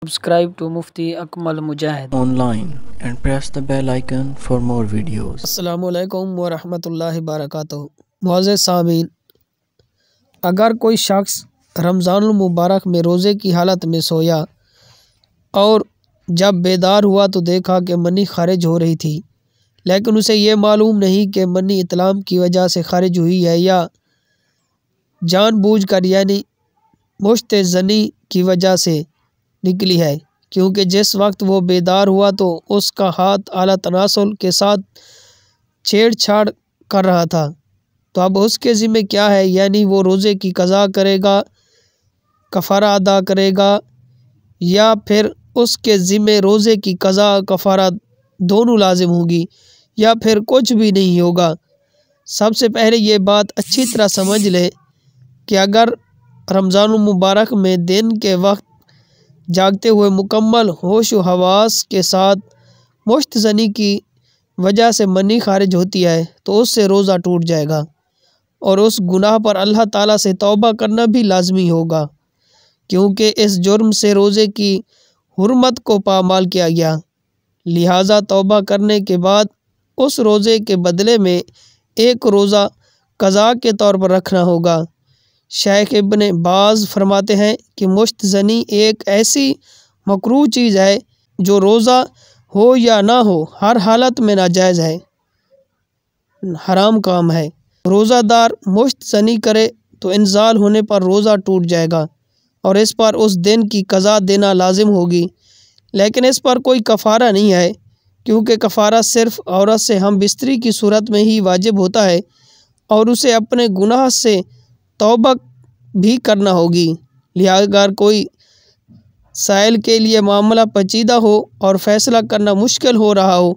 Subscribe to Mufti Akmal Mujahid online and press the bell icon for more videos. السلام علیکم ورحمۃ اللہ وبرکاتہ۔ معزز سامعین، اگر کوئی شخص رمضان المبارک میں روزے کی حالت میں سویا اور جب بیدار ہوا تو دیکھا کہ منی خارج ہو رہی تھی، لیکن اسے یہ معلوم نہیں کہ منی اطعام کی وجہ سے خارج ہوئی ہے یا جان بوجھ کر یعنی مشت زنی کی وجہ سے نکلی ہے، کیونکہ جس وقت وہ بیدار ہوا تو اس کا ہاتھ اعلیٰ تناسل کے ساتھ چھیڑ چھاڑ کر رہا تھا، تو اب اس کے ذمہ کیا ہے؟ یعنی وہ روزے کی قضا کرے گا، کفارہ ادا کرے گا، یا پھر اس کے ذمہ روزے کی قضا کفارہ دونوں لازم ہوگی، یا پھر کچھ بھی نہیں ہوگا؟ سب سے پہلے یہ بات اچھی طرح سمجھ لے کہ اگر رمضان المبارک میں دن کے وقت جاگتے ہوئے مکمل ہوش و حواس کے ساتھ مشت زنی کی وجہ سے منی خارج ہوتی ہے تو اس سے روزہ ٹوٹ جائے گا، اور اس گناہ پر اللہ تعالیٰ سے توبہ کرنا بھی لازمی ہوگا، کیونکہ اس جرم سے روزے کی حرمت کو پامال کیا گیا۔ لہٰذا توبہ کرنے کے بعد اس روزے کے بدلے میں ایک روزہ قضا کے طور پر رکھنا ہوگا۔ شیخ ابن باز فرماتے ہیں کہ مشت زنی ایک ایسی مکروہ چیز ہے جو روزہ ہو یا نہ ہو ہر حالت میں ناجائز ہے، حرام کام ہے۔ روزہ دار مشت زنی کرے تو انزال ہونے پر روزہ ٹوٹ جائے گا اور اس پر اس دن کی قضا دینا لازم ہوگی، لیکن اس پر کوئی کفارہ نہیں ہے، کیونکہ کفارہ صرف عورت سے ہم بستری کی صورت میں ہی واجب ہوتا ہے اور اسے اپنے گناہ سے توبہ بھی کرنا ہوگی۔ لہٰذا اگر کوئی سائل کے لیے معاملہ پیچیدہ ہو اور فیصلہ کرنا مشکل ہو رہا ہو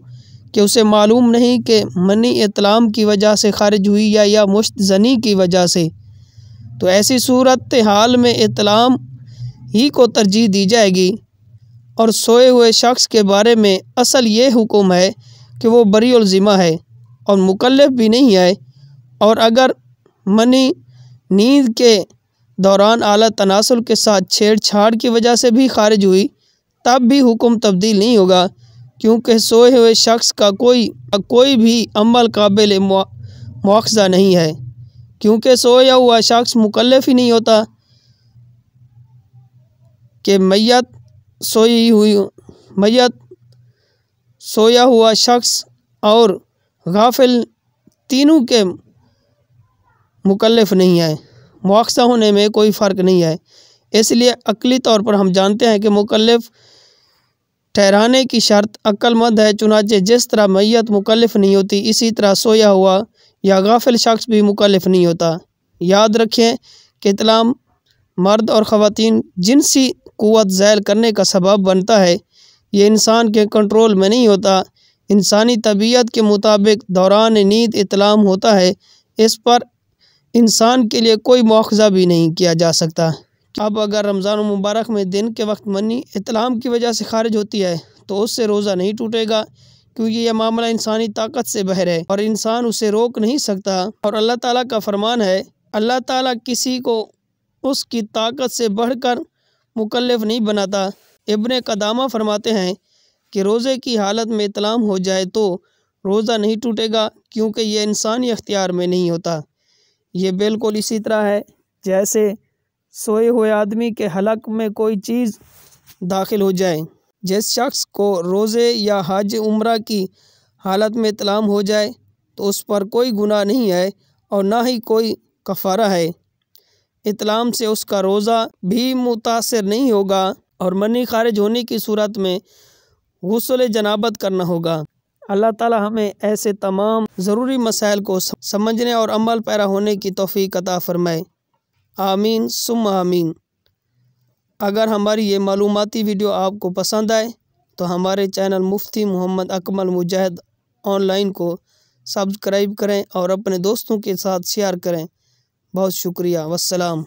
کہ اسے معلوم نہیں کہ منی اطعام کی وجہ سے خارج ہوئی یا مشت زنی کی وجہ سے، تو ایسی صورت حال میں اطعام ہی کو ترجیح دی جائے گی، اور سوئے ہوئے شخص کے بارے میں اصل یہ حکم ہے کہ وہ بری الذمہ ہے اور مکلف بھی نہیں ہے، اور اگر منی نیند کے دوران اعلیٰ تناسل کے ساتھ چھیڑ چھاڑ کی وجہ سے بھی خارج ہوئی تب بھی حکم تبدیل نہیں ہوگا، کیونکہ سوئے ہوئے شخص کا کوئی بھی عمل قابل مواخذہ نہیں ہے، کیونکہ سویا ہوا شخص مکلف ہی نہیں ہوتا کہ میت سویا ہوا شخص اور غافل تینوں کے مکلف نہیں ہے، مواخذہ ہونے میں کوئی فرق نہیں ہے۔ اس لیے عقلی طور پر ہم جانتے ہیں کہ مکلف ٹھہرانے کی شرط عقل مند ہے، چنانچہ جس طرح میت مکلف نہیں ہوتی اسی طرح سویا ہوا یا غافل شخص بھی مکلف نہیں ہوتا۔ یاد رکھیں کہ اطعام مرد اور خواتین جنسی قوت ذیل کرنے کا سبب بنتا ہے، یہ انسان کے کنٹرول میں نہیں ہوتا۔ انسانی طبیعت کے مطابق دوران نیند اطعام ہوتا ہے، اس پر انسان کے لیے کوئی مواخذہ بھی نہیں کیا جا سکتا۔ اب اگر رمضان المبارک میں دن کے وقت منی اطعام کی وجہ سے خارج ہوتی ہے تو اس سے روزہ نہیں ٹوٹے گا، کیونکہ یہ معاملہ انسانی طاقت سے باہر ہے اور انسان اسے روک نہیں سکتا، اور اللہ تعالیٰ کا فرمان ہے اللہ تعالیٰ کسی کو اس کی طاقت سے بڑھ کر مکلف نہیں بناتا۔ ابن قدامہ فرماتے ہیں کہ روزے کی حالت میں اطعام ہو جائے تو روزہ نہیں ٹوٹے گا، کیونکہ یہ انسانی اختیار میں نہیں ہوتا۔ یہ بالکل اسی طرح ہے جیسے سوئے ہوئے آدمی کے حلق میں کوئی چیز داخل ہو جائے۔ جس شخص کو روزے یا حج عمرہ کی حالت میں اطعام ہو جائے تو اس پر کوئی گناہ نہیں ہے اور نہ ہی کوئی کفارہ ہے۔ اطعام سے اس کا روزہ بھی متاثر نہیں ہوگا، اور منی خارج ہونے کی صورت میں غسل جنابت کرنا ہوگا۔ اللہ تعالی ہمیں ایسے تمام ضروری مسائل کو سمجھنے اور عمل پیرا ہونے کی توفیق عطا فرمائے، آمین ثم آمین۔ اگر ہماری یہ معلوماتی ویڈیو آپ کو پسند آئے تو ہمارے channel Mufti Muhammad Akmal Mujahid on line کو سبسکرائب کریں اور اپنے دوستوں کے ساتھ شیئر کریں۔ بہت شکریہ، والسلام۔